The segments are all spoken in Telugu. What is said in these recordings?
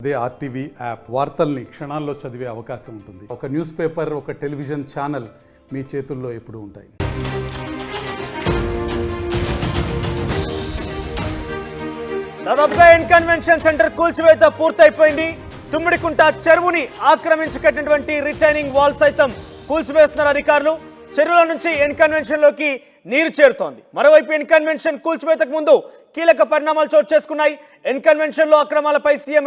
అదే ఆర్టీవీ యాప్ వార్తల్ని క్షణాల్లో చదివే అవకాశం ఉంటుంది. ఒక న్యూస్ పేపర్, ఒక టెలివిజన్ ఛానల్ మీ చేతుల్లో ఎప్పుడూ ఉంటాయి. దాదాపుగా కన్వెన్షన్ సెంటర్ కూల్చివేత పూర్తయిపోయింది. తుమ్మిడికుంట చెరువుని ఆక్రమించి కట్టినటువంటి రిటైనింగ్ వాల్ సైతం కూల్చివేస్తున్నారు అధికారులు. చెరువుల నుంచి కన్వెన్షన్ లోకి నీరు చేరుతోంది. మరోవైపు కన్వెన్షన్ కూల్చివేతకు ముందు కీలక పరిణామాలు చోటు చేసుకున్నాయి. కన్వెన్షన్ లో అక్రమాలపై సీఎం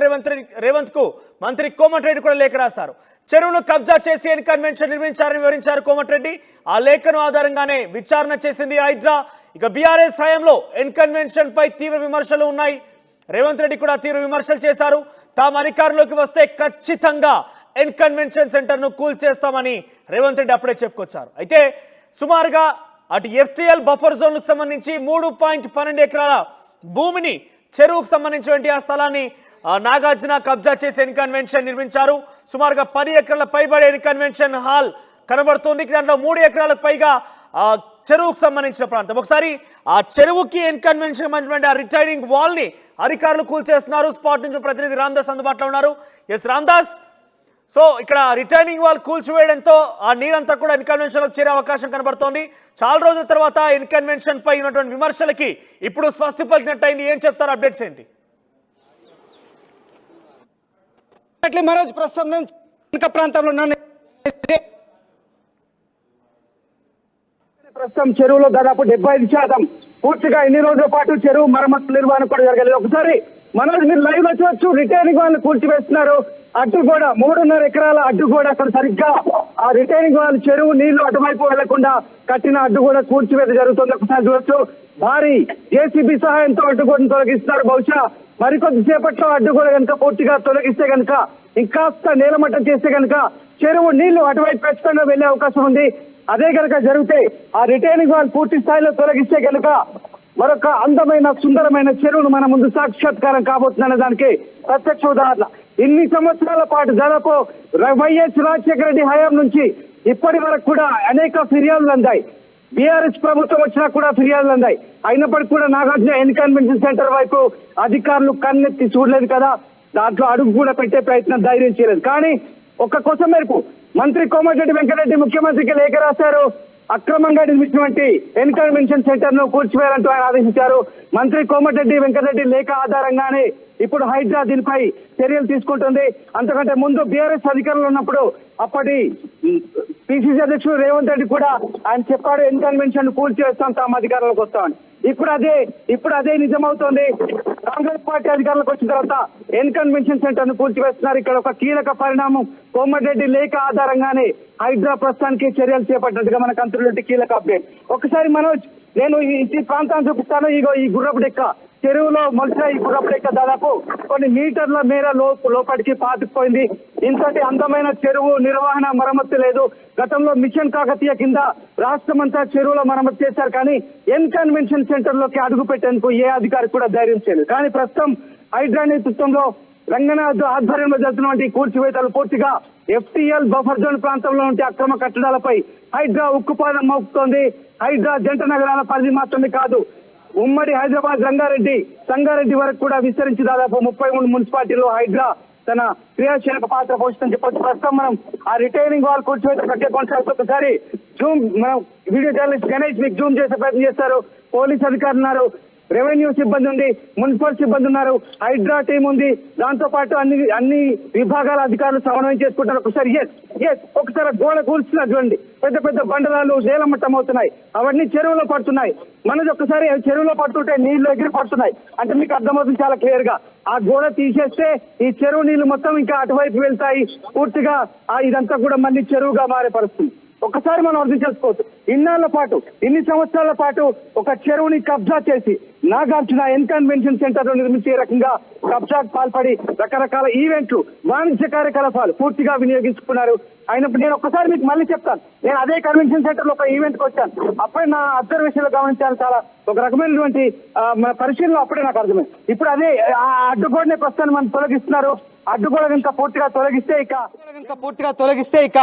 రేవంత్ కు మంత్రి కోమటిరెడ్డి కూడా లేఖ రాశారు. చెరువును కబ్జా చేసి కన్వెన్షన్ నిర్మించారని వివరించారు కోమటిరెడ్డి. ఆ లేఖను ఆధారంగానే విచారణ చేసింది హైడ్రా. ఇక బీఆర్ఎస్ హయాంలో కన్వెన్షన్ పై తీవ్ర విమర్శలు ఉన్నాయి. రేవంత్ రెడ్డి కూడా తీవ్ర విమర్శలు చేశారు. తాము అధికారంలోకి వస్తే ఖచ్చితంగా కన్వెన్షన్ సెంటర్ ను కూల్చేస్తామని రేవంత్ రెడ్డి అప్పుడే చెప్పుకొచ్చారు. అయితే సుమారుగా అటు ఎఫ్టీఎల్ బఫర్ జోన్ కు సంబంధించి 3.12 ఎకరాల భూమిని చెరువుకు సంబంధించినటువంటి ఆ స్థలాన్ని నాగార్జున కబ్జా చేసి కన్వెన్షన్ నిర్మించారు. సుమారుగా 10 ఎకరాల పైబడే కన్వెన్షన్ హాల్ కనబడుతుంది. దాంట్లో 3 ఎకరాలకు పైగా చెరువుకు సంబంధించిన ప్రాంతం. ఒకసారి ఆ చెరువుకి కన్వెన్షన్ ఆ రిటైనింగ్ వాల్ ని అధికారులు కూల్చేస్తున్నారు. స్పాట్ నుంచి ప్రతినిధి రామ్దాస్ అందుబాటులో ఉన్నారు. ఎస్ రామ్దాస్, సో ఇక్కడ రిటైనింగ్ వాల్ కూల్చివేయడంతో ఆ నీరంతా కూడా కన్వెన్షన్ లో చేరే అవకాశం కనబడుతోంది. చాలా రోజుల తర్వాత కన్వెన్షన్ పై ఉన్నటువంటి విమర్శలకి ఇప్పుడు స్వస్తి పలికినట్టయింది. ఏం చెప్తారు, అప్డేట్స్ ఏంటి? మనోజ్, ప్రస్తుతం ప్రాంతంలో ప్రస్తుతం చెరువులో దాదాపు 75% పూర్తిగా ఇన్ని రోజుల పాటు చెరువు మరమ్మతు నిర్వహణ కూడా జరగలేదు. ఒకసారి మనోజ్, మీరు లైవ్ లో చూడొచ్చు, రిటైనింగ్ వాల్ కూల్చివేస్తున్నారు. అడ్డు కూడా 3.5 ఎకరాల అడ్డు కూడా అక్కడ సరిగ్గా ఆ రిటైనింగ్ వాల్ చెరువు నీళ్లు అటువైపు వెళ్లకుండా కట్టిన అడ్డు కూడా కూల్చివేత జరుగుతుంది. ఒకసారి చూడొచ్చు, భారీ జేసీబీ సహాయంతో అడ్డు కూడా తొలగిస్తున్నారు. బహుశా మరికొద్ది సేపట్లో అడ్డు కూడా కనుక పూర్తిగా తొలగిస్తే కనుక, ఇంకాస్త నేలమట్టం చేస్తే కనుక చెరువు నీళ్లు అటువైపు ఖచ్చితంగా వెళ్లే అవకాశం ఉంది. అదే కనుక జరిగితే ఆ రిటైనింగ్ వాల్ పూర్తి స్థాయిలో తొలగిస్తే కనుక మరొక అందమైన సుందరమైన చెరువును మన ముందు సాక్షాత్కారం కాబోతుందనే దానికి ప్రత్యక్ష ఉదాహరణ. ఇన్ని సంవత్సరాల పాటు దాదాపు వైఎస్ రాజశేఖర రెడ్డి హయాం నుంచి ఇప్పటి వరకు కూడా అనేక ఫిర్యాదులు అందాయి. బీఆర్ఎస్ ప్రభుత్వం వచ్చినా కూడా ఫిర్యాదులు అందాయి. అయినప్పటికీ కూడా నాగార్జున కన్వెన్షన్ సెంటర్ వైపు అధికారులు కన్నెత్తి చూడలేదు కదా, దాంట్లో అడుగు కూడా పెట్టే ప్రయత్నం ధైర్యం చేయలేదు. కానీ ఒక్క కోసం మేరకు మంత్రి కోమటిరెడ్డి వెంకటరెడ్డి ముఖ్యమంత్రికి లేఖ రాశారు. అక్రమంగా నిర్మించినటువంటి కన్వెన్షన్ సెంటర్ ను కూల్చివేయాలంటూ ఆయన ఆదేశించారు. మంత్రి కోమటిరెడ్డి వెంకటరెడ్డి లేఖ ఆధారంగానే ఇప్పుడు హైడ్రా దీనిపై చర్యలు తీసుకుంటుంది. అంతకంటే ముందు బీఆర్ఎస్ అధికారంలో ఉన్నప్పుడు అప్పటి పిసిసి అధ్యక్షుడు రేవంత్ రెడ్డి కూడా ఆయన చెప్పాడు, కన్వెన్షన్ కూల్చివేస్తాం, తాము అధికారంలోకి వస్తామని. ఇప్పుడు అదే నిజమవుతోంది. కాంగ్రెస్ పార్టీ అధికారంలోకి వచ్చిన తర్వాత కన్వెన్షన్ సెంటర్ ను కూల్చివేస్తున్నారు. ఇక్కడ ఒక కీలక పరిణామం, కోమటిరెడ్డి లేఖ ఆధారంగానే హైడ్రా ప్రస్తుతానికి చర్యలు చేపట్టినట్టుగా మనకు అంతున్నటువంటి కీలక అప్డేట్. ఒకసారి మనోజ్, నేను ఈ ప్రాంతాన్ని చూపిస్తాను. ఈ గుర్రపు డెక్క చెరువులో మొలిచిన ఈ గుర్రపు డెక్క దాదాపు కొన్ని మీటర్ల మేర లోపలికి పాతుకుపోయింది. ఇంతటి అందమైన చెరువు నిర్వహణ మరమ్మతు లేదు. గతంలో మిషన్ కాకతీయ కింద రాష్ట్రమంతా చెరువులో మరమ్మతు చేశారు, కానీ కన్వెన్షన్ సెంటర్ లోకి అడుగు పెట్టేందుకు ఏ అధికారి కూడా ధైర్యం చేయలేదు. కానీ ప్రస్తుతం హైడ్రా నేతృత్వంలో రంగనాథ్ ఆధ్వర్యంలో జరుగుతున్నటువంటి కూల్చివేతలు పూర్తిగా ఎఫ్టీఎల్ బఫర్ జోన్ ప్రాంతంలో ఉంటే అక్రమ కట్టడాలపై హైడ్రా ఉక్కుపాదం మోపుతోంది. హైడ్రా జంట నగరాల పరిధి మాత్రమే కాదు, ఉమ్మడి హైదరాబాద్ సంగారెడ్డి వరకు కూడా విస్తరించి దాదాపు 33 మున్సిపాలిటీలో హైడ్రా తన క్రియాశీలక పాత్ర పోషిస్తుందని చెప్పొచ్చు. ప్రస్తుతం మనం ఆ రిటైనింగ్ వాల్ కూల్చివేత ప్రక్రియ కొనసాగుతూ ఒకసారి మనం వీడియో జర్నలిస్ట్ గణేష్ మీకు జూమ్ చేసే ప్రయత్నం చేస్తారు. పోలీస్ అధికారులు ఉన్నారు, రెవెన్యూ సిబ్బంది ఉంది, మున్సిపల్ సిబ్బంది ఉన్నారు, హైడ్రా టీం ఉంది, దాంతో పాటు అన్ని విభాగాల అధికారులు సమన్వయం చేసుకుంటారు. ఒకసారి గోడ కూల్చున్నారు చూడండి, పెద్ద పెద్ద బండరాలు నేలమట్టం అవుతున్నాయి, అవన్నీ చెరువులో పడుతున్నాయి. మనది ఒక్కసారి చెరువులో పడుతుంటే నీళ్లు ఎగిరి పడుతున్నాయి అంటే మీకు అర్థమవుతుంది చాలా క్లియర్ గా. ఆ గోడ తీసేస్తే ఈ చెరువు నీళ్లు మొత్తం ఇంకా అటువైపు వెళ్తాయి. పూర్తిగా ఇదంతా కూడా మళ్ళీ చెరువుగా మారే పరిస్థితి. ఒకసారి మనం అర్థం చేసుకోవచ్చు, ఇన్ని సంవత్సరాల పాటు ఒక చెరువుని కబ్జా చేసి నాగార్జున కన్వెన్షన్ సెంటర్ లో నిర్మించే రకంగా కబ్జాకు పాల్పడి రకరకాల ఈవెంట్లు, వాణిజ్య కార్యకలాపాలు పూర్తిగా వినియోగించుకున్నారు. అయినప్పుడు నేను ఒక్కసారి మీకు మళ్ళీ చెప్తాను, నేను అదే కన్వెన్షన్ సెంటర్ లో ఒక ఈవెంట్ కి వచ్చాను. అప్పుడే నా అబ్జర్వేషన్ లో గమనించాను, చాలా ఒక రకమైనటువంటి పరిశీలన అప్పుడే నాకు అర్థమైంది. ఇప్పుడు అదే ఆ అడ్డుగోడనే ప్రస్తుతాన్ని మనం తొలగిస్తున్నారు. అడ్డుగోడ కనుక పూర్తిగా తొలగిస్తే ఇక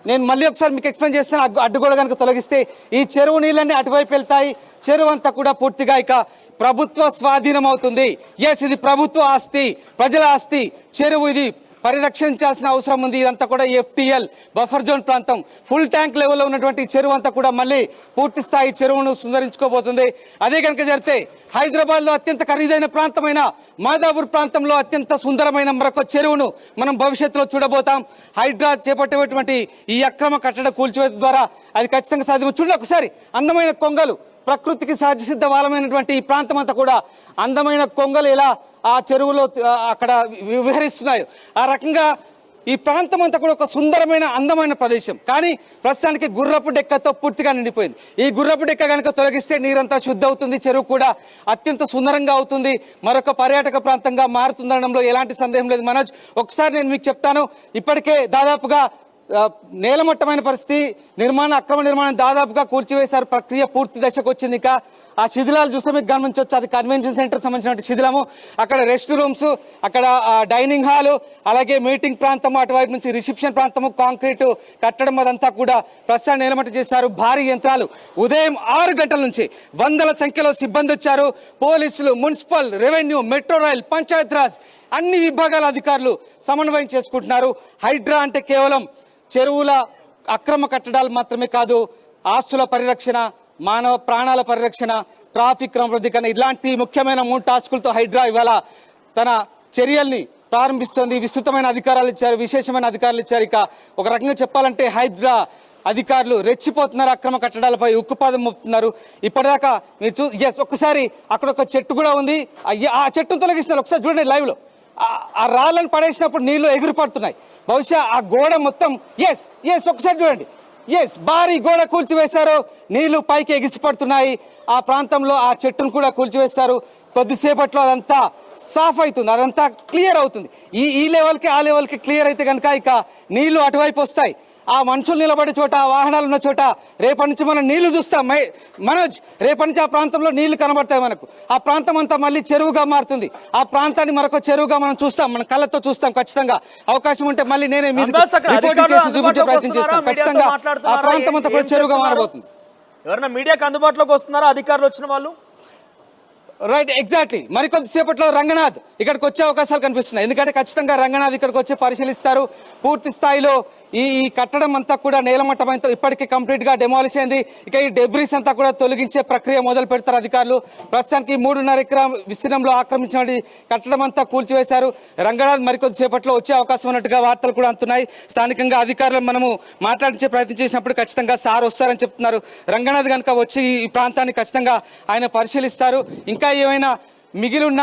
నేను మళ్ళీ ఒకసారి మీకు ఎక్స్ప్లెయిన్ చేస్తాను. అడ్డుగోడ కనుక తొలగిస్తే ఈ చెరువు నీళ్ళన్నీ అటువైపు వెళ్తాయి. చెరువు అంతా కూడా పూర్తిగా ఇక ప్రభుత్వ స్వాధీనం అవుతుంది. ఎస్, ఇది ప్రభుత్వ ఆస్తి, ప్రజల ఆస్తి. చెరువు ఇది పరిరక్షించాల్సిన అవసరం ఉంది. ఇదంతా కూడా FTL బఫర్ జోన్ ప్రాంతం. ఫుల్ ట్యాంక్ లెవెల్లో ఉన్నటువంటి చెరువు అంతా కూడా మళ్ళీ పూర్తి స్థాయి చెరువును సుందరించుకోబోతుంది. అదే కనుక జరిగితే హైదరాబాద్ లో అత్యంత ఖరీదైన ప్రాంతమైన మాదాపూర్ ప్రాంతంలో అత్యంత సుందరమైన మరొక చెరువును మనం భవిష్యత్తులో చూడబోతాం. హైడ్రా చేపట్టేటువంటి ఈ అక్రమ కట్టడ కూల్చివేత ద్వారా అది ఖచ్చితంగా సాధ్యం. చూడండి ఒకసారి, అందమైన కొంగలు, ప్రకృతికి సహజసిద్ధ వాలమైనటువంటి ఈ ప్రాంతం అంతా కూడా అందమైన కొంగలు ఎలా ఆ చెరువులో అక్కడ విహరిస్తున్నాయో ఆ రకంగా ఈ ప్రాంతం అంతా కూడా ఒక సుందరమైన అందమైన ప్రదేశం. కానీ ప్రస్తుతానికి గుర్రపు డెక్కతో పూర్తిగా నిండిపోయింది. ఈ గుర్రపు డెక్క కనుక తొలగిస్తే నీరంతా శుద్ధి అవుతుంది, చెరువు కూడా అత్యంత సుందరంగా అవుతుంది, మరొక పర్యాటక ప్రాంతంగా మారుతుందనడంలో ఎలాంటి సందేహం లేదు. మనోజ్, ఒకసారి నేను మీకు చెప్తాను, ఇప్పటికే దాదాపుగా నేలమట్టమైన పరిస్థితి, అక్రమ నిర్మాణం దాదాపుగా కూల్చివేశారు. ప్రక్రియ పూర్తి దశకు వచ్చింది. ఇక ఆ శిథిలాలు చూస్తే మీకు గమనించవచ్చు, అది కన్వెన్షన్ సెంటర్ సంబంధించిన శిథిలము. అక్కడ రెస్ట్ రూమ్స్, అక్కడ డైనింగ్ హాలు, అలాగే మీటింగ్ ప్రాంతము, అటువైపు నుంచి రిసెప్షన్ ప్రాంతము, కాంక్రీట్ కట్టడం అదంతా కూడా ప్రస్తుతం నేలమట్ట చేశారు. భారీ యంత్రాలు ఉదయం 6 గంటల నుంచి వందల సంఖ్యలో సిబ్బంది వచ్చారు. పోలీసులు, municipal, revenue, metro rail, Panchayat Raj అన్ని విభాగాల అధికారులు సమన్వయం చేసుకుంటున్నారు. హైడ్రా అంటే కేవలం చెరువుల అక్రమ కట్టడాలు మాత్రమే కాదు, ఆస్తుల పరిరక్షణ, మానవ ప్రాణాల పరిరక్షణ, ట్రాఫిక్ క్రమబద్ధీకరణ, ఇలాంటి ముఖ్యమైన 3 టాస్కులతో హైడ్రా ఇవాళ తన చర్యల్ని ప్రారంభిస్తోంది. విస్తృతమైన అధికారాలు ఇచ్చారు, విశేషమైన అధికారులు ఇచ్చారు. ఇక ఒక రకంగా చెప్పాలంటే హైడ్రా అధికారులు రెచ్చిపోతున్నారు, అక్రమ కట్టడాలపై ఉక్కుపాదం మోపుతున్నారు. ఇప్పటిదాకా మీరు ఒక్కసారి అక్కడ ఒక చెట్టు కూడా ఉంది, ఆ చెట్టును తొలగిస్తున్నారు. ఒకసారి చూడండి లైవ్ లో, ఆ రాళ్ళను పడేసినప్పుడు నీళ్లు ఎగురు పడుతున్నాయి. బహుశా ఆ గోడ మొత్తం ఒకసారి చూడండి, భారీ గోడ కూల్చివేశారు, నీళ్లు పైకి ఎగిసి పడుతున్నాయి. ఆ ప్రాంతంలో ఆ చెట్టును కూడా కూల్చివేస్తారు. కొద్దిసేపట్లో అదంతా సాఫ్ అవుతుంది, అదంతా క్లియర్ అవుతుంది. ఈ లెవెల్కి ఆ లెవెల్కి క్లియర్ అయితే కనుక ఇక నీళ్లు అటువైపు వస్తాయి. ఆ మనుషులు నిలబడే చోట, వాహనాలు ఉన్న చోట రేపటి నుంచి మనం నీళ్లు చూస్తాం. మనోజ్, రేపటి నుంచి ఆ ప్రాంతంలో నీళ్లు కనబడతాయి మనకు. ఆ ప్రాంతం అంతా మళ్ళీ చెరువుగా మారుతుంది. ఆ ప్రాంతాన్ని మరొక చెరువుగా మనం చూస్తాం, మన కళ్ళతో చూస్తాం. ఖచ్చితంగా అవకాశం ఉంటే మళ్ళీ నేనే రిపోర్టింగ్ చేసి చూపించే ప్రయత్నం చేస్తాం. ఖచ్చితంగా ఆ ప్రాంతం అంతా కూడా చెరువుగా మారబోతుంది. ఎవరైనా మీడియాకి అందుబాటులోకి వస్తున్నారా అధికారులు వచ్చిన వాళ్ళు? Right, exactly. మరికొద్దిసేపట్లో రంగనాథ్ ఇక్కడికి వచ్చే అవకాశాలు కనిపిస్తున్నాయి. ఎందుకంటే ఖచ్చితంగా రంగనాథ్ ఇక్కడికి వచ్చి పరిశీలిస్తారు. పూర్తి స్థాయిలో ఈ కట్టడం అంతా కూడా నేలమట్టమైనంత ఇప్పటికే కంప్లీట్ గా డెమాలిష్ అయింది. ఇక ఈ డెబ్రీస్ అంతా కూడా తొలగించే ప్రక్రియ మొదలు పెడతారు అధికారులు. ప్రస్తుతానికి 3.5 ఎకరాల విస్తీర్ణంలో ఆక్రమించిన కట్టడం అంతా కూల్చివేశారు. రంగనాథ్ మరికొద్దిసేపట్లో వచ్చే అవకాశం ఉన్నట్టుగా వార్తలు కూడా అందుతున్నాయి. స్థానికంగా అధికారులు మనము మాట్లాడించే ప్రయత్నం చేసినప్పుడు ఖచ్చితంగా సార్ వస్తారని చెప్తున్నారు. రంగనాథ్ కనుక వచ్చి ఈ ప్రాంతాన్ని ఖచ్చితంగా ఆయన పరిశీలిస్తారు. ఇంకా ఏమైనా మిగిలిన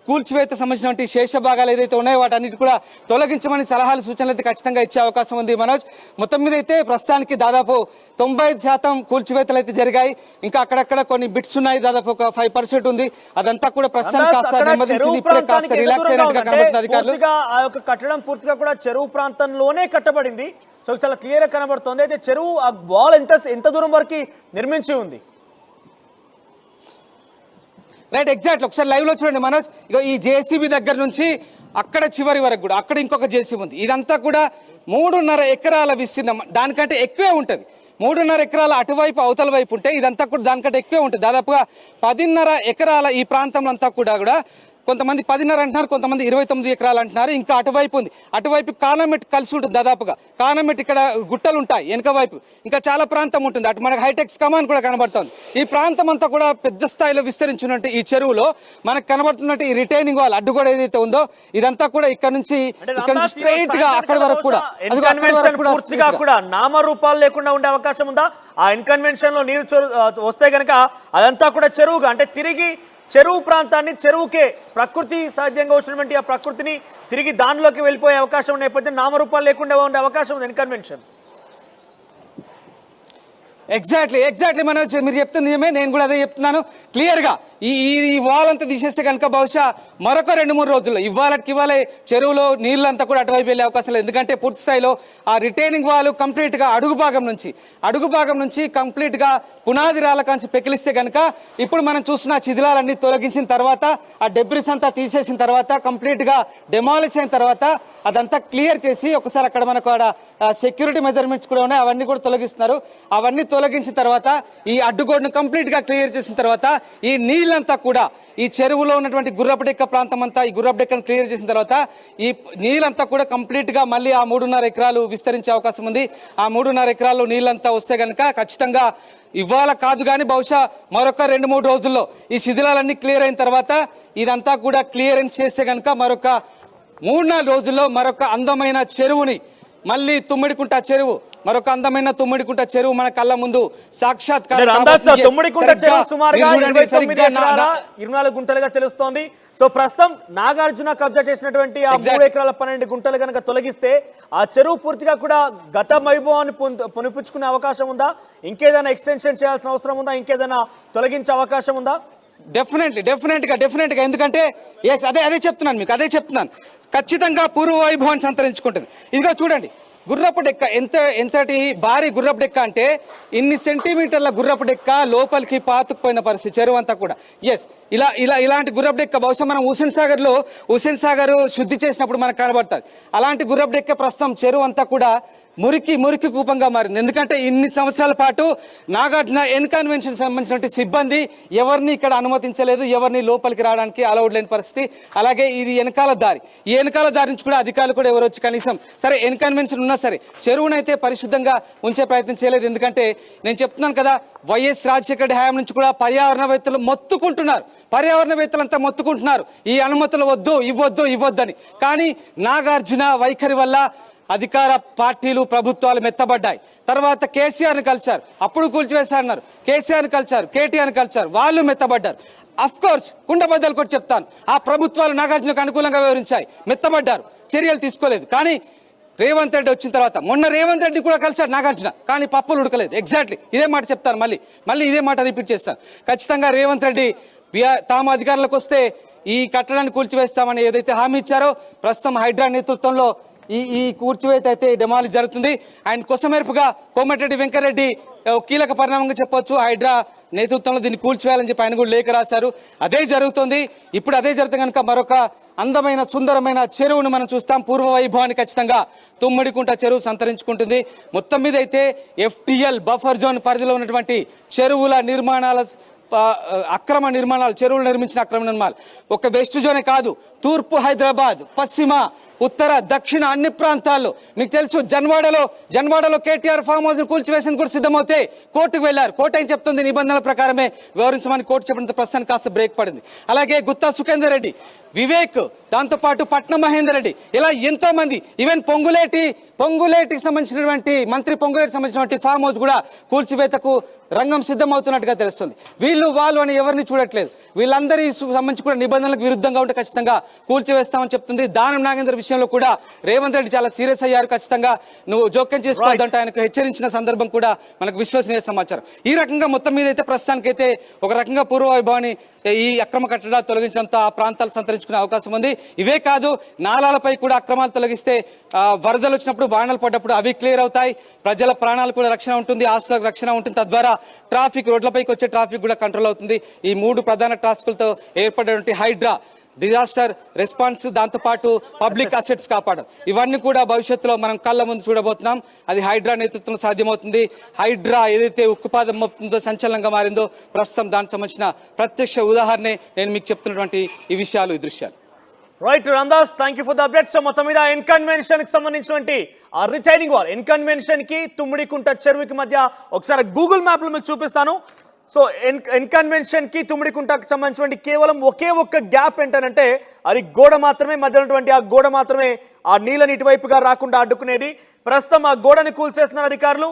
కూల్చివేత సంబంధించినటువంటి శేష భాగాలు ఏదైతే ఉన్నాయో వాటన్నిటి కూడా తొలగించమని సలహాలు, సూచనలు అయితే ఖచ్చితంగా ఇచ్చే అవకాశం ఉంది. మనోజ్, మొత్తం మీద అయితే ప్రస్తుతానికి దాదాపు 95% కూల్చివేతలు అయితే జరిగాయి. ఇంకా అక్కడక్కడ కొన్ని బిట్స్ ఉన్నాయి, దాదాపు ఒక 5% ఉంది. అదంతా కూడా ప్రస్తుతానికి కాస్త నెమ్మదించింది, ఇప్పుడే కాస్త రిలాక్స్ అయినట్టుగా కనబడుతుంది అధికారులు. ఆ యొక్క కట్టడం పూర్తిగా కూడా చెరువు ప్రాంతంలోనే కట్టబడింది. సో చాలా క్లియర్ గా కనబడుతుంది. అయితే చెరువు ఆ వాల్ ఎంత దూరం వరకు నిర్మించి ఉంది? Right, exact. ఒకసారి లైవ్ లో చూడండి మనోజ్. ఇక ఈ JCB దగ్గర నుంచి అక్కడ చివరి వరకు కూడా అక్కడ ఇంకొక JCB ఉంది. ఇదంతా కూడా 3.5 ఎకరాల విస్తీర్ణం, దానికంటే ఎక్కువే ఉంటుంది. 3.5 ఎకరాల అటువైపు అవతల వైపు ఉంటే ఇదంతా కూడా దానికంటే ఎక్కువే ఉంటుంది. దాదాపుగా 10.5 ఎకరాల ఈ ప్రాంతంలో అంతా కూడా కొంతమంది 10.5 అంటున్నారు, కొంతమంది 29 ఎకరాలు అంటున్నారు. ఇంకా అటువైపు ఉంది, అటువైపు కానమెట్ కలిసి ఉంటుంది. దాదాపుగా కానమెట్ ఇక్కడ గుట్టలు ఉంటాయి వెనక వైపు, ఇంకా చాలా ప్రాంతం ఉంటుంది. అటు మనకు హైటెక్స్ కమాన్ కూడా కనబడుతుంది. ఈ ప్రాంతం అంతా కూడా పెద్ద స్థాయిలో విస్తరించినట్టు ఈ చెరువులో మనకు కనబడుతున్నట్టు ఈ రిటైనింగ్ వాల్ అడ్డు కూడా ఏదైతే ఉందో ఇదంతా కూడా ఇక్కడ నుంచి స్ట్రైట్ గా అక్కడి వరకు కూడా నామరూపాలు లేకుండా ఉండే అవకాశం ఉందా? ఆ ఇన్కన్వెన్షన్ లో నీరు వస్తే గనక అదంతా కూడా చెరువుగా, అంటే తిరిగి చెరువు ప్రాంతాన్ని, చెరువుకే ప్రకృతి సహజంగా వచ్చినటువంటి ఆ ప్రకృతిని తిరిగి దానిలోకి వెళ్ళిపోయే అవకాశం ఉన్న నేపథ్యం నామరూపాలు లేకుండా ఉండే అవకాశం ఉంది ఇన్కన్వెన్షన్. ఎగ్జాక్ట్లీ మనోజ్, మీరు చెప్తుంది నిజమే, నేను కూడా అదే చెప్తున్నాను. క్లియర్ గా ఈ ఈ వాల్ అంతా తీసేస్తే కనుక బహుశా మరొక 2-3 రోజుల్లో ఇవాళ చెరువులో నీళ్ళంతా కూడా అటువైపు వెళ్ళే అవకాశం లేదు. ఎందుకంటే పూర్తి స్థాయిలో ఆ రిటైనింగ్ వాల్ కంప్లీట్గా అడుగు భాగం నుంచి కంప్లీట్గా పునాది రాళ్ళ కాంచి పెకిలిస్తే కనుక ఇప్పుడు మనం చూస్తున్న శిథిలాలన్నీ తొలగించిన తర్వాత ఆ డెబ్రిస్ అంతా తీసేసిన తర్వాత కంప్లీట్గా డెమాలిష్ అయిన తర్వాత అదంతా క్లియర్ చేసి ఒకసారి అక్కడ మనకు సెక్యూరిటీ మెజర్మెంట్స్ కూడా ఉన్నాయి, అవన్నీ కూడా తొలగిస్తున్నారు. అవన్నీ తొలగించిన తర్వాత ఈ అడ్డుగోడను కంప్లీట్గా క్లియర్ చేసిన తర్వాత ఈ నీళ్ళంతా కూడా ఈ చెరువులో ఉన్నటువంటి గుర్రపుడెక్క ప్రాంతం అంతా ఈ గుర్రపుడెక్కను క్లియర్ చేసిన తర్వాత ఈ నీళ్ళంతా కూడా కంప్లీట్గా మళ్ళీ ఆ 3.5 ఎకరాలు విస్తరించే అవకాశం ఉంది. ఆ 3.5 ఎకరాల్లో నీళ్ళంతా వస్తే కనుక ఖచ్చితంగా ఇవాళ కాదు కానీ బహుశా మరొక 2-3 రోజుల్లో ఈ శిథిలాలన్నీ క్లియర్ అయిన తర్వాత ఇదంతా కూడా క్లియరెన్స్ చేస్తే కనుక మరొక 3-4 రోజుల్లో మరొక అందమైన చెరువుని మళ్ళీ తుమ్మిడికుంట చెరువు మన కళ్ళ ముందు సాక్షాత్కారం. తుమ్మిడికుంట చెరువు సుమారుగా 24 గుంటలుగా తెలుస్తోంది. సో ప్రస్తుతం నాగార్జున కబ్జా చేసినటువంటి ఆ 3 ఎకరాల 12 గుంటలు కనుక తొలగిస్తే ఆ చెరువు పూర్తిగా కూడా గత వైభవాన్ని పునిపుచ్చుకునే అవకాశం ఉందా? ఇంకేదైనా ఎక్స్టెన్షన్ చేయాల్సిన అవసరం ఉందా? ఇంకేదైనా తొలగించే అవకాశం ఉందా? డెఫినెట్గా ఎందుకంటే అదే చెప్తున్నాను ఖచ్చితంగా పూర్వ వైభవాన్ని సంతరించుకుంటుంది. ఇదిగో చూడండి గుర్రపు డెక్క ఎంతటి భారీ గుర్రపు డెక్క అంటే ఇన్ని సెంటీమీటర్ల గుర్రపు డెక్క లోపలికి పాతుకుపోయిన పరిస్థితి చెరువు అంతా కూడా. ఇలాంటి గుర్రపు డెక్క బహుశా మనం హుస్సేన్ సాగర్ శుద్ధి చేసినప్పుడు మనకు కనబడుతుంది. అలాంటి గుర్రపు డెక్క ప్రస్తుతం చెరువు అంతా కూడా మురికి కూపంగా మారింది. ఎందుకంటే ఇన్ని సంవత్సరాల పాటు నాగార్జున ఎన్కన్వెన్షన్ సంబంధించిన సిబ్బంది ఎవరిని ఇక్కడ అనుమతించలేదు, ఎవరిని లోపలికి రావడానికి అలౌడ్ లేని పరిస్థితి. అలాగే ఇది ఈ వెనకాల దారి నుంచి కూడా అధికారులు కూడా ఎవరు వచ్చి కనీసం సరే ఎన్కన్వెన్షన్ ఉన్నా సరే చెరువునైతే పరిశుద్ధంగా ఉంచే ప్రయత్నం చేయలేదు. ఎందుకంటే నేను చెప్తున్నాను కదా, వైఎస్ రాజశేఖర హయాం నుంచి కూడా పర్యావరణవేత్తలు మొత్తుకుంటున్నారు ఈ అనుమతులు ఇవ్వొద్దని. కానీ నాగార్జున వైఖరి వల్ల అధికార పార్టీలు ప్రభుత్వాలు మెత్తబడ్డాయి. తర్వాత కేసీఆర్ని కలిశారు, అప్పుడు కూల్చివేశారన్నారు. కేసీఆర్ని కలిశారు, కేటీఆర్ని కలిశారు, వాళ్ళు మెత్తబడ్డారు. అఫ్ కోర్స్ కుండబద్దలు కూడా చెప్తాను, ఆ ప్రభుత్వాలు నాగార్జునకు అనుకూలంగా వ్యవహరించాయి, మెత్తబడ్డారు, చర్యలు తీసుకోలేదు. కానీ రేవంత్ రెడ్డి వచ్చిన తర్వాత మొన్న రేవంత్ రెడ్డి కూడా కలిశారు నాగార్జున, కానీ పప్పులు ఉడకలేదు. ఎగ్జాక్ట్లీ ఇదే మాట చెప్తాను, మళ్ళీ ఇదే మాట రిపీట్ చేస్తాను. ఖచ్చితంగా రేవంత్ రెడ్డి తాము అధికారంలోకి వస్తే ఈ కట్టడాన్ని కూల్చివేస్తామని ఏదైతే హామీ ఇచ్చారో ప్రస్తుతం హైడ్రా నేతృత్వంలో ఈ కూర్చివేత అయితే డెమాలిష్ జరుగుతుంది. అండ్ కొసమెరుపుగా కోమటిరెడ్డి వెంకరెడ్డి కీలక పరిణామంగా చెప్పొచ్చు. హైడ్రా నేతృత్వంలో దీన్ని కూల్చివేయాలని చెప్పి ఆయన కూడా లేఖ రాశారు. అదే జరుగుతుంది. ఇప్పుడు అదే జరిగితే కనుక మరొక అందమైన సుందరమైన చెరువును మనం చూస్తాం. పూర్వ వైభవాన్ని ఖచ్చితంగా తుమ్మిడికుంట చెరువు సంతరించుకుంటుంది. మొత్తం మీద అయితే FTL బఫర్ జోన్ పరిధిలో ఉన్నటువంటి చెరువుల నిర్మాణాల చెరువులు నిర్మించిన అక్రమ నిర్మాణాలు ఒక వెస్ట్ జోనే కాదు, తూర్పు హైదరాబాద్, పశ్చిమ, ఉత్తర, దక్షిణ అన్ని ప్రాంతాల్లో మీకు తెలుసు. జన్వాడలో కేటీఆర్ ఫామ్ హౌస్ ను కూల్చివేసేందుకు కూడా సిద్ధమవుతే కోర్టుకు వెళ్లారు. కోర్టు ఏం చెప్తుంది, నిబంధనల ప్రకారమే వ్యవహరించమని కోర్టు చెప్పినంత ప్రస్తుతానికి కాస్త బ్రేక్ పడింది. అలాగే గుత్తా సుఖేందర్ రెడ్డి, వివేక్, దాంతోపాటు పట్నం మహేందర్ రెడ్డి, ఇలా ఎంతో మంది, ఈవెన్ పొంగులేటికి సంబంధించినటువంటి మంత్రి పొంగులేటికి సంబంధించినటువంటి ఫామ్ హౌస్ కూడా కూల్చివేతకు రంగం సిద్ధమవుతున్నట్టుగా తెలుస్తుంది. వాళ్ళు అని ఎవరిని చూడట్లేదు. వీళ్ళందరి సంబంధించి కూడా నిబంధనలకు విరుద్ధంగా ఉంటే ఖచ్చితంగా కూల్చివేస్తామని చెప్తుంది. దానం నాగేంద్ర విషయంలో కూడా రేవంత్ రెడ్డి చాలా సీరియస్ అయ్యారు. ఖచ్చితంగా నువ్వు జోక్యం చేసుకోవద్దంటే ఆయనకు హెచ్చరించిన సందర్భం కూడా మనకు విశ్వసనీయ సమాచారం. ఈ రకంగా మొత్తం మీద అయితే ప్రస్తుతానికైతే ఒక రకంగా పూర్వ వైభవాన్ని ఈ అక్రమ కట్టడాలు తొలగించడంతో ఆ ప్రాంతాలు సంతరించుకునే అవకాశం ఉంది. ఇవే కాదు, నాలాలపై కూడా అక్రమాలు తొలగిస్తే వరదలు వచ్చినప్పుడు, వానలు పడ్డప్పుడు అవి క్లియర్ అవుతాయి. ప్రజల ప్రాణాలు కూడా రక్షణ ఉంటుంది, ఆస్తులకు రక్షణ ఉంటుంది. తద్వారా రోడ్లపైకి వచ్చే ట్రాఫిక్ కూడా కంట్రోల్ అవుతుంది. ఈ 3 ప్రధాన టాస్కులతో ఏర్పడినటువంటి హైడ్రా డిజాస్టర్ రెస్పాన్స్, దాంతోపాటు పబ్లిక్ అసెట్స్ కాపాడడం, ఇవన్నీ కూడా భవిష్యత్తులో మనం కళ్ళ ముందు చూడబోతున్నాం. అది హైడ్రా నేతృత్వంలో సాధ్యమవుతుంది. హైడ్రా ఏదైతే ఉక్కుపాదం మోపుతుందో, సంచలనంగా మారిందో, ప్రస్తుతం దానికి సంబంధించిన ప్రత్యక్ష ఉదాహరణే నేను మీకు చెప్తున్నటువంటి ఈ విషయాలు, ఈ దృశ్యాలు. Right Ramdas, thank you for the updates. మొత్తం మీద ఎన్కన్వెన్షన్ కి సంబంధించినటువంటి ఆ రిటైనింగ్ వాల్, ఎన్కన్వెన్షన్ కి తుమ్మిడికుంట చెరువుకి మధ్య ఒకసారి గూగుల్ మ్యాప్ లో మీకు చూపిస్తాను. సో ఎన్కన్వెన్షన్ కి తుమ్మిడికుంటకు సంబంధించినటువంటి కేవలం ఒకే ఒక్క గ్యాప్ ఏంటంటే అది గోడ మాత్రమే, మధ్య ఉన్నటువంటి ఆ గోడ మాత్రమే ఆ నీళ్ళని ఇటువైపుగా రాకుండా అడ్డుకునేది. ప్రస్తుతం ఆ గోడని కూల్చేస్తున్నారు అధికారులు.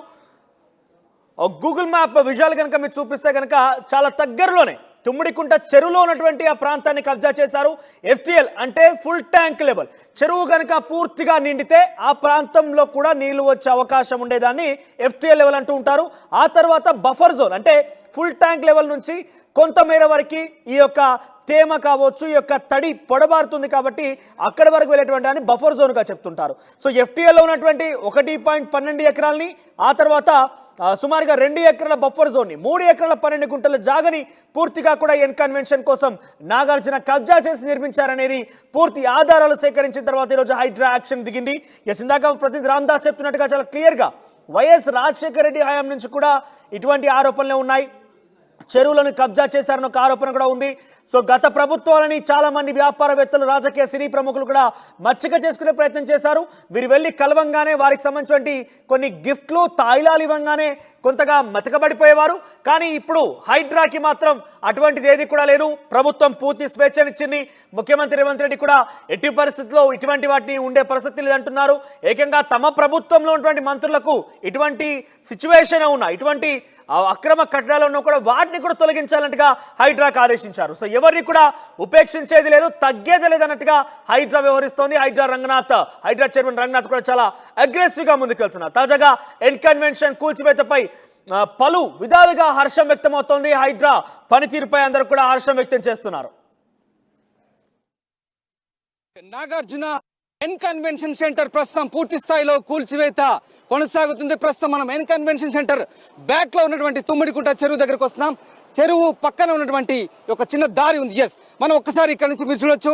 గూగుల్ మ్యాప్ విజువల్ కనుక మీరు చూపిస్తే కనుక చాలా దగ్గరలోనే తుమ్మిడికుంట చెరువులో ఉన్నటువంటి ఆ ప్రాంతాన్ని కబ్జా చేశారు. FTL అంటే ఫుల్ ట్యాంక్ లెవెల్. చెరువు కనుక పూర్తిగా నిండితే ఆ ప్రాంతంలో కూడా నీళ్లు వచ్చే అవకాశం ఉండేదాన్ని FTL లెవెల్ అంటూ ఉంటారు. ఆ తర్వాత బఫర్ జోన్ అంటే ఫుల్ ట్యాంక్ లెవెల్ నుంచి కొంతమేర వరకు ఈ యొక్క తేమ కావచ్చు, ఈ యొక్క తడి పొడబారుతుంది కాబట్టి అక్కడి వరకు వెళ్ళేటువంటి దాన్ని బఫర్ జోన్గా చెప్తుంటారు. సో FTLలో ఉన్నటువంటి 1.12 ఎకరాలని, ఆ తర్వాత సుమారుగా 2 ఎకరాల బఫర్ జోన్ని, 3 ఎకరాల 12 గుంటల జాగని పూర్తిగా కూడా ఎన్ కన్వెన్షన్ కోసం నాగార్జున కబ్జా చేసి నిర్మించారనేది పూర్తి ఆధారాలు సేకరించిన తర్వాత ఈరోజు హైడ్రా యాక్షన్ దిగింది. ఇందాక ప్రతినిధి రామ్దాస్ చెప్తున్నట్టుగా చాలా క్లియర్గా వైఎస్ రాజశేఖర రెడ్డి హయాం నుంచి కూడా ఇటువంటి ఆరోపణలే ఉన్నాయి. చెరువులను కబ్జా చేశారన్న ఒక ఆరోపణ కూడా ఉంది. సో గత ప్రభుత్వాలని చాలా మంది వ్యాపారవేత్తలు, రాజకీయ సినీ ప్రముఖులు కూడా మచ్చిక చేసుకునే ప్రయత్నం చేశారు. వీరు వెళ్ళి కలవంగానే వారికి సంబంధించినటువంటి కొన్ని గిఫ్ట్లు, తాయిలాలు ఇవ్వంగానే కొంతగా మెతకబడిపోయేవారు. కానీ ఇప్పుడు హైడ్రాకి మాత్రం అటువంటిది ఏది కూడా లేదు. ప్రభుత్వం పూర్తి స్వేచ్ఛనిచ్చింది. ముఖ్యమంత్రి రేవంత్ రెడ్డి కూడా ఎట్టి పరిస్థితుల్లో ఇటువంటి వాటిని ఉండే పరిస్థితి లేదంటున్నారు. ఏకంగా తమ ప్రభుత్వంలో ఉన్నటువంటి మంత్రులకు ఇటువంటి సిచ్యువేషన్ ఉన్నా, ఇటువంటి అక్రమ కట్టడాలను కూడా వాటిని కూడా తొలగించాలన్నట్టుగా హైడ్రాకు ఆదేశించారు. సో ఎవరిని కూడా ఉపేక్షించేది లేదు, తగ్గేది లేదన్నట్టుగా హైడ్రా వ్యవహరిస్తోంది. హైడ్రా చైర్మన్ రంగనాథ్ కూడా చాలా అగ్రెసివ్గా ముందుకెళ్తున్నారు. తాజాగా ఎన్ కన్వెన్షన్ కూల్చివేతపై పలు విధాలుగా హర్షం వ్యక్తమవుతోంది. హైడ్రా పనితీరుపై అందరూ కూడా హర్షం వ్యక్తం చేస్తున్నారు. నాగార్జున ఎన్ కన్వెన్షన్ సెంటర్ ప్రస్తుతం పూర్తి స్థాయిలో కూల్చివేత కొనసాగుతుంది. ప్రస్తుతం మనం ఎన్ కన్వెన్షన్ సెంటర్ బ్యాక్ లో ఉన్నటువంటి తుమ్మిడికుంట చెరువు దగ్గరకు వస్తున్నాం. చెరువు పక్కన ఉన్నటువంటి ఒక చిన్న దారి ఉంది. మనం ఒక్కసారి ఇక్కడ నుంచి మీరు చూడొచ్చు.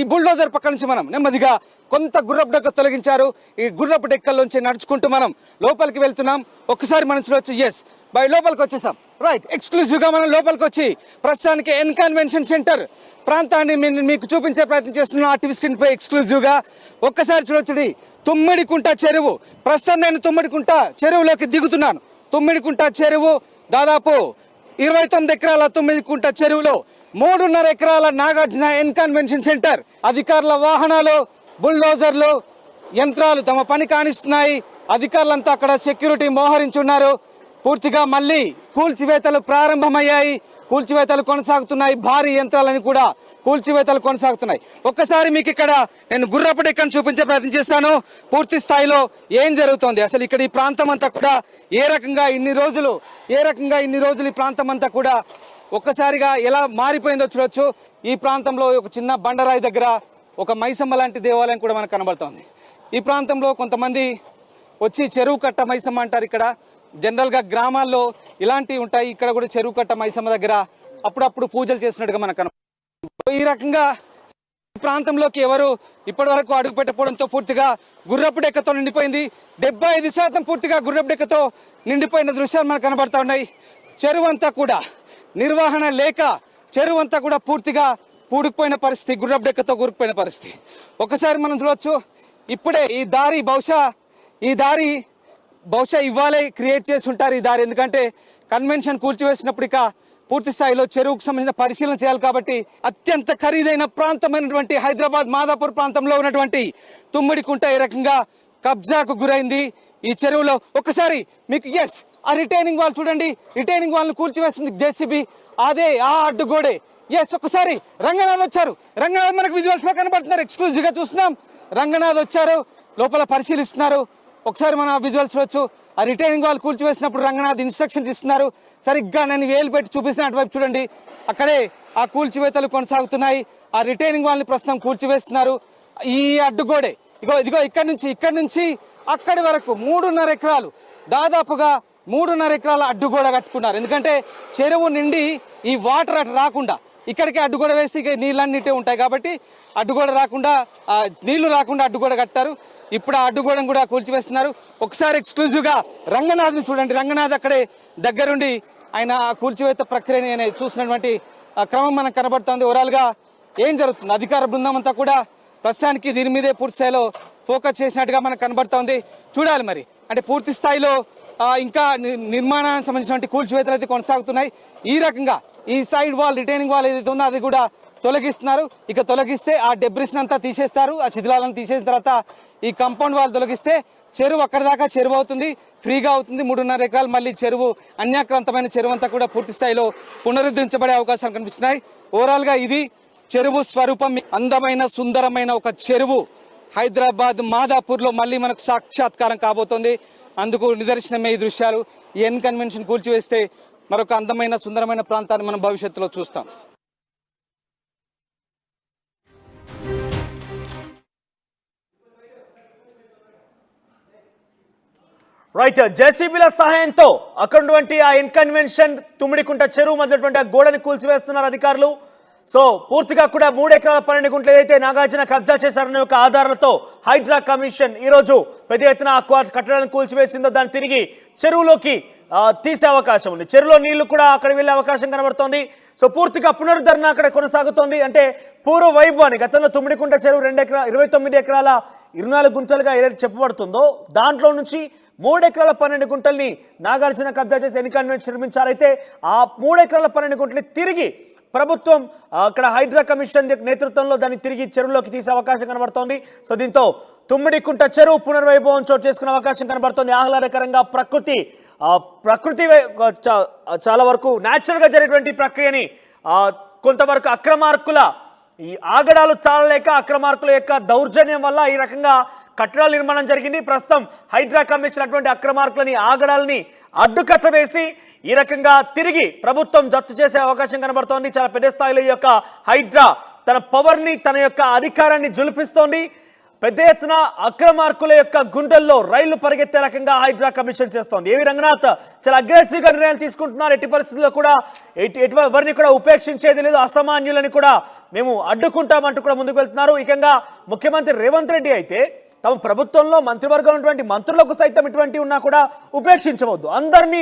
ఈ బుల్డోజర్ పక్క నుంచి మనం నెమ్మదిగా కొంత గుర్రపు డెక్క తొలగించారు. ఈ గుర్రపు డెక్కల్లోంచి నడుచుకుంటూ మనం లోపలికి వెళ్తున్నాం. ఒక్కసారి మనం చూడొచ్చు. లోపలికి వచ్చేసాం. రైట్, ఎక్స్క్లూజివ్ గా మనం లోపలికి వచ్చి ప్రస్తుతానికి ఎన్ కన్వెన్షన్ సెంటర్ ప్రాంతాన్ని మీకు చూపించే ప్రయత్నం చేస్తున్నాం. ఆ టీవీ స్క్రీన్ పై ఎక్స్క్లూజివ్ గా ఒక్కసారి చూడొచ్చు. తుమ్మిడికుంట చెరువు. ప్రస్తుతం నేను తుమ్మిడికుంట చెరువులోకి దిగుతున్నాను. తుమ్మిడికుంట చెరువు దాదాపు 29 ఎకరాల తుమ్మిడికుంట చెరువులో 3.5 ఎకరాల నాగార్జున ఎన్ కన్వెన్షన్ సెంటర్. అధికారుల వాహనాలు, బుల్డోజర్లు, యంత్రాలు తమ పని కానిస్తున్నాయి. అధికారులంతా అక్కడ సెక్యూరిటీ మోహరించున్నారు. పూర్తిగా మళ్ళీ కూల్చివేతలు ప్రారంభమయ్యాయి. కూల్చివేతలు కొనసాగుతున్నాయి. భారీ యంత్రాలని కూడా కూల్చివేతలు కొనసాగుతున్నాయి. ఒక్కసారి మీకు ఇక్కడ నేను గుర్రపు డెక్కను చూపించే ప్రయత్నం చేస్తాను. పూర్తి స్థాయిలో ఏం జరుగుతోంది, అసలు ఇక్కడ ఈ ప్రాంతం అంతా కూడా ఏ రకంగా ఇన్ని రోజులు ఈ ప్రాంతం అంతా కూడా ఒక్కసారిగా ఎలా మారిపోయిందో చూడొచ్చు. ఈ ప్రాంతంలో ఒక చిన్న బండరాయి దగ్గర ఒక మైసమ్మ లాంటి దేవాలయం కూడా మనకు కనబడుతోంది. ఈ ప్రాంతంలో కొంతమంది వచ్చి చెరువు కట్ట మైసమ్మ అంటారు. ఇక్కడ జనరల్గా గ్రామాల్లో ఇలాంటివి ఉంటాయి. ఇక్కడ కూడా చెరువు కట్ట మైసమ్మ దగ్గర అప్పుడప్పుడు పూజలు చేసినట్టుగా మనకు కనబడుతుంది. ఈ రకంగా ఈ ప్రాంతంలోకి ఎవరు ఇప్పటి వరకు అడుగు పెట్టకపోవడంతో పూర్తిగా గుర్రపు డెక్కతో నిండిపోయింది. 75% పూర్తిగా గుర్రపు డెక్కతో నిండిపోయిన దృశ్యాలు మనకు కనబడతా ఉన్నాయి. చెరువు అంతా కూడా నిర్వహణ లేక చెరువు అంతా కూడా పూర్తిగా పూడుకుపోయిన పరిస్థితి, గుర్రపు డెక్కతో కూరుకుపోయిన పరిస్థితి. ఒకసారి మనం చూడొచ్చు. ఇప్పుడే ఈ దారి బహుశా ఇవ్వాలే క్రియేట్ చేసి ఉంటారు ఈ దారి. ఎందుకంటే కన్వెన్షన్ కూల్చివేసినప్పుడు ఇక పూర్తి స్థాయిలో చెరువుకు సంబంధించిన పరిశీలన చేయాలి కాబట్టి అత్యంత ఖరీదైన ప్రాంతమైనటువంటి హైదరాబాద్ మాదాపూర్ ప్రాంతంలో ఉన్నటువంటి తుమ్మిడికుంట ఈ రకంగా కబ్జాకు గురైంది. ఈ చెరువులో ఒక్కసారి మీకు ఆ రిటైనింగ్ వాల్ చూడండి. రిటైనింగ్ వాల్ను కూల్చివేస్తుంది జేసీబీ. అదే ఆ అడ్డుగోడే. ఒక్కసారి రంగనాథ్ వచ్చారు. రంగనాథ్ మనకు విజువల్స్ లో కనబడుతున్నారు. ఎక్స్క్లూజివ్ గా చూస్తున్నాం. రంగనాథ్ వచ్చారు, లోపల పరిశీలిస్తున్నారు. ఒకసారి మనం విజువల్స్ చూడొచ్చు. ఆ రిటైనింగ్ వాల్ కూల్చివేసినప్పుడు రంగనాథ్ ఇన్స్ట్రక్షన్స్ ఇస్తున్నారు. సరిగ్గా నేను వేలు పెట్టి చూపిస్తున్న అటువైపు చూడండి. అక్కడే ఆ కూల్చివేతలు కొనసాగుతున్నాయి. ఆ రిటైనింగ్ వాల్ని ప్రస్తుతం కూల్చివేస్తున్నారు. ఈ అడ్డుగోడే ఇదిగో ఇక్కడి నుంచి అక్కడి వరకు 3.5 ఎకరాలు, దాదాపుగా 3.5 ఎకరాల అడ్డుగోడ కట్టుకున్నారు. ఎందుకంటే చెరువు నిండి ఈ వాటర్ అటు రాకుండా ఇక్కడికి అడ్డుగోడ వేస్తే ఇక నీళ్ళన్నిటే ఉంటాయి కాబట్టి అడ్డుగోడ రాకుండా, నీళ్లు రాకుండా అడ్డుగోడ కట్టారు. ఇప్పుడు ఆ అడ్డుగోడను కూడా కూల్చివేస్తున్నారు. ఒకసారి ఎక్స్క్లూజివ్గా రంగనాథ్ని చూడండి. రంగనాథ్ అక్కడే దగ్గరుండి ఆయన కూల్చివేత ప్రక్రియని చూసినటువంటి క్రమం మనకు కనబడుతుంది. ఓవరాల్గా ఏం జరుగుతుంది, అధికార బృందం అంతా కూడా ప్రస్తుతానికి దీని మీదే పూర్తి స్థాయిలో ఫోకస్ చేసినట్టుగా మనకు కనబడుతోంది. చూడాలి మరి, అంటే పూర్తి స్థాయిలో ఇంకా నిర్మాణానికి సంబంధించినటువంటి కూల్చివేతలు అయితే కొనసాగుతున్నాయి. ఈ రకంగా ఈ సైడ్ వాల్, రిటైనింగ్ వాల్ ఏదైతే ఉందో అది కూడా తొలగిస్తున్నారు. ఇక తొలగిస్తే ఆ డెబ్రిస్ అంతా తీసేస్తారు. ఆ శిథిలాలను తీసేసిన తర్వాత ఈ కాంపౌండ్ వాళ్ళు తొలగిస్తే చెరువు అక్కడి దాకా చెరువు అవుతుంది, ఫ్రీగా అవుతుంది. 3.5 ఎకరాలు మళ్ళీ చెరువు అన్యాక్రాంతమైన చెరువు అంతా కూడా పూర్తి స్థాయిలో పునరుద్ధరించబడే అవకాశాలు కనిపిస్తున్నాయి. ఓవరాల్గా ఇది చెరువు స్వరూపం, అందమైన సుందరమైన ఒక చెరువు హైదరాబాద్ మాదాపూర్లో మళ్ళీ మనకు సాక్షాత్కారం కాబోతోంది. అందుకు నిదర్శనమే ఈ దృశ్యాలు. ఈ ఎన్ కన్వెన్షన్ కూల్చివేస్తే మరొక అందమైన సుందరమైన ప్రాంతాన్ని మనం భవిష్యత్తులో చూస్తాం. రైట్, జేసీబీల సహాయంతో అక్కడున్నటువంటి ఆ ఇన్కన్వెన్షన్ తుమ్మిడికుంట చెరువు మొదలైనటువంటి ఆ గోడని కూల్చివేస్తున్నారు అధికారులు. సో పూర్తిగా కూడా 3 ఎకరాల 12 గుంటలు ఏదైతే నాగార్జున కబ్జా చేశారనే ఒక ఆధారాలతో హైడ్రా కమిషన్ ఈ రోజు పెద్ద ఎత్తున కట్టడాలను కూల్చివేసిందో దాన్ని తిరిగి చెరువులోకి తీసే అవకాశం ఉంది. చెరువులో నీళ్లు కూడా అక్కడ వెళ్ళే అవకాశం కనబడుతోంది. సో పూర్తిగా పునరుద్ధరణ అక్కడ కొనసాగుతోంది. అంటే పూర్వ వైభవాన్ని గతంలో తుమ్మిడికుంట చెరువు 29 ఎకరాల 24 గుంటలుగా ఏదైతే చెప్పబడుతుందో దాంట్లో నుంచి 3 ఎకరాల 12 గుంటల్ని నాగార్జున కబ్జా చేసి ఎన్కన్వెన్షన్ నిర్మించారైతే ఆ 3 ఎకరాల 12 గుంటలు తిరిగి ప్రభుత్వం అక్కడ హైడ్రా కమిషన్ నేతృత్వంలో దాన్ని తిరిగి చెరువులోకి తీసే అవకాశం కనబడుతోంది. సో దీంతో తుమ్మిడికుంట చెరువు పునర్వైభవం చోటు చేసుకునే అవకాశం కనబడుతోంది. ఆహ్లాదకరంగా ప్రకృతి చాలా వరకు న్యాచురల్గా జరిగేటువంటి ప్రక్రియని కొంతవరకు అక్రమార్కుల ఈ ఆగడాలు చాలలేక అక్రమార్కుల యొక్క దౌర్జన్యం వల్ల ఈ రకంగా కట్టడాల నిర్మాణం జరిగింది. ప్రస్తుతం హైడ్రా కమిషన్ అటువంటి అక్రమార్కులని ఆగడాలని అడ్డుకట్ట వేసి ఈ రకంగా తిరిగి ప్రభుత్వం జప్తు చేసే అవకాశం కనబడుతోంది. చాలా పెద్ద స్థాయిలో ఈ యొక్క హైడ్రా తన పవర్ని తన యొక్క అధికారాన్ని జులిపిస్తోంది. పెద్ద ఎత్తున అక్రమార్కుల యొక్క గుండెల్లో రైళ్లు పరిగెత్తే రకంగా హైడ్రా కమిషన్ చేస్తోంది. ఏవి రంగనాథ్ చాలా అగ్రెసివ్గా నిర్ణయాలు తీసుకుంటున్నారు. ఎట్టి పరిస్థితుల్లో కూడా ఎవరిని కూడా ఉపేక్షించేది లేదు, అసామాన్యులని కూడా మేము అడ్డుకుంటామంటూ కూడా ముందుకు వెళ్తున్నారు. ఏకంగా ముఖ్యమంత్రి రేవంత్ రెడ్డి అయితే తమ ప్రభుత్వంలో మంత్రివర్గం ఉన్నటువంటి మంత్రులకు సైతం ఇటువంటి ఉన్నా కూడా ఉపేక్షించవద్దు, అందరినీ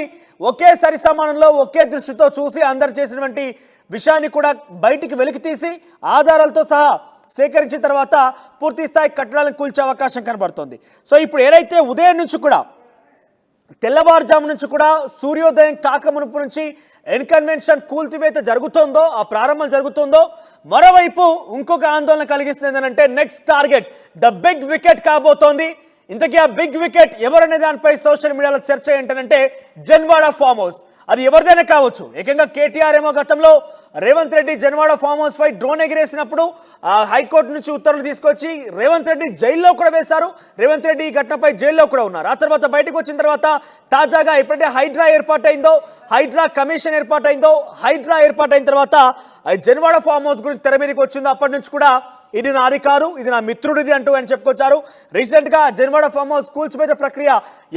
ఒకే సరి సమానంలో ఒకే దృష్టితో చూసి అందరు చేసినటువంటి విషయాన్ని కూడా బయటికి వెలికి తీసి ఆధారాలతో సహా సేకరించిన తర్వాత పూర్తి స్థాయి కట్టడాలను కూల్చే అవకాశం కనబడుతోంది. సో ఇప్పుడు ఏదైతే ఉదయం నుంచి కూడా తెల్లవారుజాము నుంచి కూడా సూర్యోదయం కాకమునుపు నుంచి ఎన్కన్వెన్షన్ కూల్చివేత జరుగుతుందో ఆ ప్రారంభం జరుగుతుందో మరోవైపు ఇంకొక ఆందోళన కలిగిస్తుంది ఏంటంటే next target the big wicket కాబోతోంది. ఇంతకీ ఆ బిగ్ వికెట్ ఎవరనే దానిపై సోషల్ మీడియాలో చర్చ ఏంటంటే జన్వాడ ఫామ్ హౌస్. అది ఎవరిదైనా కావచ్చు. ఏకంగా కేటీఆర్ ఏమో గతంలో రేవంత్ రెడ్డి జన్వాడ ఫామ్ హౌస్ పై డ్రోన్ ఎగిరేసినప్పుడు హైకోర్టు నుంచి ఉత్తర్వులు తీసుకొచ్చి రేవంత్ రెడ్డి జైల్లో కూడా వేశారు. రేవంత్ రెడ్డి ఈ ఘటనపై జైల్లో కూడా ఉన్నారు. ఆ తర్వాత బయటకు వచ్చిన తర్వాత తాజాగా ఎప్పుడైతే హైడ్రా ఏర్పాటైందో, హైడ్రా కమిషన్ ఏర్పాటైందో, హైడ్రా ఏర్పాటైన తర్వాత జన్వాడ ఫామ్ హౌస్ గురించి తెర మీదకి వచ్చిందో అప్పటి నుంచి కూడా ఇది నా అధికారు, ఇది నా మిత్రుడిది అంటూ ఆయన చెప్పుకొచ్చారు. రీసెంట్గా జన్వాడ ఫామ్ హౌస్ కూల్చివేత ప్రక్రియ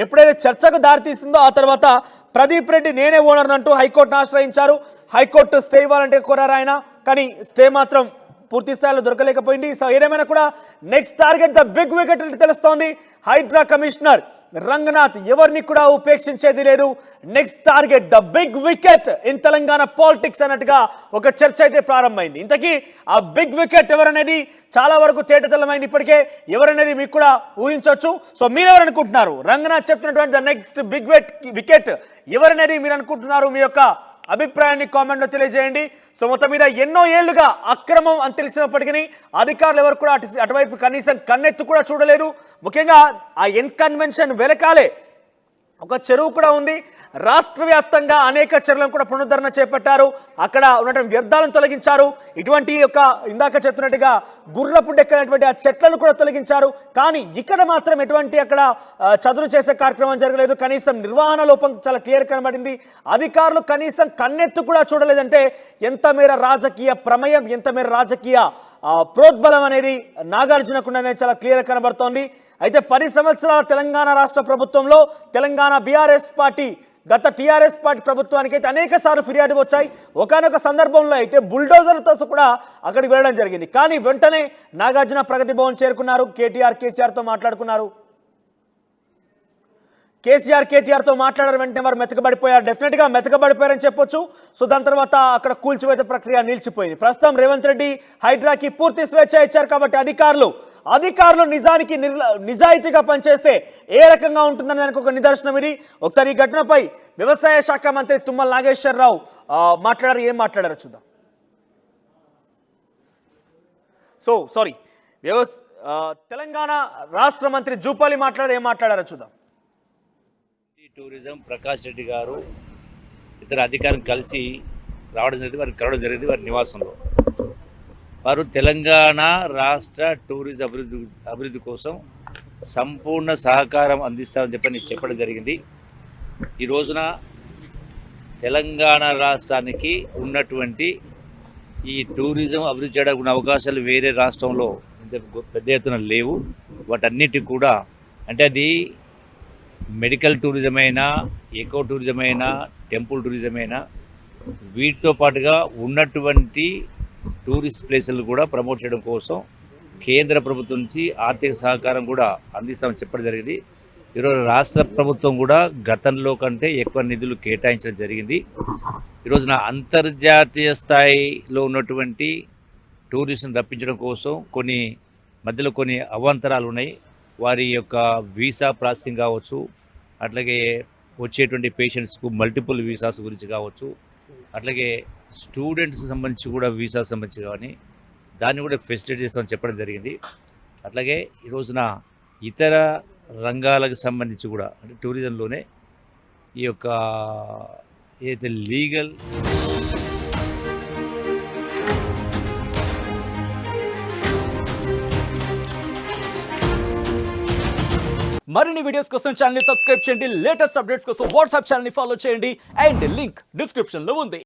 ఎప్పుడైతే చర్చకు దారితీస్తుందో ఆ తర్వాత ప్రదీప్ రెడ్డి నేనే ఓనర్ అంటూ హైకోర్టును ఆశ్రయించారు. హైకోర్టు స్టే ఇవ్వాలంటే కోరారు ఆయన, కానీ స్టే మాత్రం పూర్తి స్థాయిలో దొరకలేకపోయింది. సో ఏదేమైనా కూడా next target the big wicket అని తెలుస్తోంది. హైడ్రా కమిషనర్ రంగనాథ్ ఎవరిని కూడా ఉపేక్షించేది లేదు. Next target the big wicket in Telangana politics అన్నట్టుగా ఒక చర్చ అయితే ప్రారంభమైంది. ఇంతకీ ఆ బిగ్ వికెట్ ఎవరనేది చాలా వరకు తేటతెల్లమైంది. ఇప్పటికే ఎవరనేది మీకు కూడా ఊహించవచ్చు. సో మీరెవరనుకుంటున్నారు? రంగనాథ్ చెప్పినటువంటి ద నెక్స్ట్ బిగ్ వికెట్ ఎవరనేది మీరు అనుకుంటున్నారు? మీ యొక్క అభిప్రాయాన్ని కామెంట్లో తెలియజేయండి. సో మొత్తం మీద ఎన్నో ఏళ్లుగా అక్రమం అని తెలిసినప్పటికీ అధికారులు ఎవరు కూడా అటువైపు కనీసం కన్నెత్తు కూడా చూడలేరు. ముఖ్యంగా ఆ ఎన్కన్వెన్షన్ వెనకాలే ఒక చెరువు కూడా ఉంది. రాష్ట్ర వ్యాప్తంగా అనేక చెరువులను కూడా పునరుద్ధరణ చేపట్టారు. అక్కడ ఉన్నటువంటి వ్యర్థాలను తొలగించారు. ఇటువంటి యొక్క ఇందాక చెప్తున్నట్టుగా గుర్రపు డెక్కనటువంటి ఆ చెట్లను కూడా తొలగించారు. కానీ ఇక్కడ మాత్రం ఎటువంటి అక్కడ చదును చేసే కార్యక్రమం జరగలేదు. కనీసం నిర్వహణ లోపం చాలా క్లియర్ కనబడింది. అధికారులు కనీసం కన్నెత్తు కూడా చూడలేదంటే ఎంత మేర రాజకీయ ప్రమేయం, ఎంత మేర రాజకీయ ప్రోద్బలం అనేది నాగార్జునకుండానే చాలా క్లియర్ కనబడుతోంది. అయితే 10 సంవత్సరాల తెలంగాణ రాష్ట్ర ప్రభుత్వంలో తెలంగాణ బీఆర్ఎస్ పార్టీ గత టీఆర్ఎస్ పార్టీ ప్రభుత్వానికి అయితే అనేక సార్లు ఫిర్యాదు వచ్చాయి. ఒకనొక సందర్భంలో అయితే బుల్డోజర్లతో కూడా అక్కడికి వెళ్ళడం జరిగింది. కానీ వెంటనే నాగార్జున ప్రగతి భవన్ చేరుకున్నారు. కేసీఆర్తో మాట్లాడుకున్నారు. కేటీఆర్తో మాట్లాడారు. వెంటనే వారు మెతకబడిపోయారు. డెఫినెట్గా మెతకబడిపోయారని చెప్పొచ్చు. సో దాని తర్వాత అక్కడ కూల్చివేత ప్రక్రియ నిలిచిపోయింది. ప్రస్తుతం రేవంత్ రెడ్డి హైడ్రాకి పూర్తి స్వేచ్ఛ ఇచ్చారు. కాబట్టి అధికారులు నిజానికి నిజాయితీగా పనిచేస్తే ఏ రకంగా ఉంటుందని దానికి ఒక నిదర్శనం ఇది. ఒకసారి ఈ ఘటనపై వ్యవసాయ శాఖ మంత్రి తుమ్మల నాగేశ్వరరావు మాట్లాడారు. ఏం మాట్లాడారో చూద్దాం. సో సారీ తెలంగాణ రాష్ట్ర మంత్రి జూపాలి ఏం మాట్లాడారో చూద్దాం. టూరిజం ప్రకాష్ రెడ్డి గారు ఇతర అధికారులు కలిసి రావడం జరిగింది, వారికి కలవడం జరిగింది వారి నివాసంలో. వారు తెలంగాణ రాష్ట్ర టూరిజం అభివృద్ధి కోసం సంపూర్ణ సహకారం అందిస్తామని చెప్పడం జరిగింది. ఈ రోజున తెలంగాణ రాష్ట్రానికి ఉన్నటువంటి ఈ టూరిజం అభివృద్ధి చేయడానికి ఉన్న అవకాశాలు వేరే రాష్ట్రంలో పెద్ద ఎత్తున లేవు. వాటన్నిటికి కూడా అంటే అది మెడికల్ టూరిజం అయినా, ఎకో టూరిజం అయినా, టెంపుల్ టూరిజం అయినా, వీటితో పాటుగా ఉన్నటువంటి టూరిస్ట్ ప్లేసులను కూడా ప్రమోట్ చేయడం కోసం కేంద్ర ప్రభుత్వం నుంచి ఆర్థిక సహకారం కూడా అందిస్తామని చెప్పడం జరిగింది. ఈరోజు రాష్ట్ర ప్రభుత్వం కూడా గతంలో కంటే ఎక్కువ నిధులు కేటాయించడం జరిగింది. ఈరోజున అంతర్జాతీయ స్థాయిలో ఉన్నటువంటి టూరిస్టులను రప్పించడం కోసం మధ్యలో కొన్ని అవాంతరాలు ఉన్నాయి. వారి యొక్క వీసా ప్రాసెసింగ్ కావచ్చు, అట్లాగే వచ్చేటువంటి పేషెంట్స్కు మల్టిపుల్ వీసాస్ గురించి కావచ్చు, అట్లాగే స్టూడెంట్స్కి సంబంధించి కూడా వీసా సంబంధించి కానీ దాన్ని కూడా ఫెసిలిటేట్ చేస్తామని చెప్పడం జరిగింది. అట్లాగే ఈ రోజున ఇతర రంగాలకు సంబంధించి కూడా అంటే టూరిజంలోనే ఈ యొక్క ఏదైతే లీగల్ మరిన్ని వీడియోస్ కోసం ఛానల్ ని సబ్స్క్రైబ్ చేయండి. లేటెస్ట్ అప్డేట్స్ కోసం వాట్సాప్ ఛానల్ ని ఫాలో చేయండి. అండ్ లింక్ డిస్క్రిప్షన్ లో ఉంది.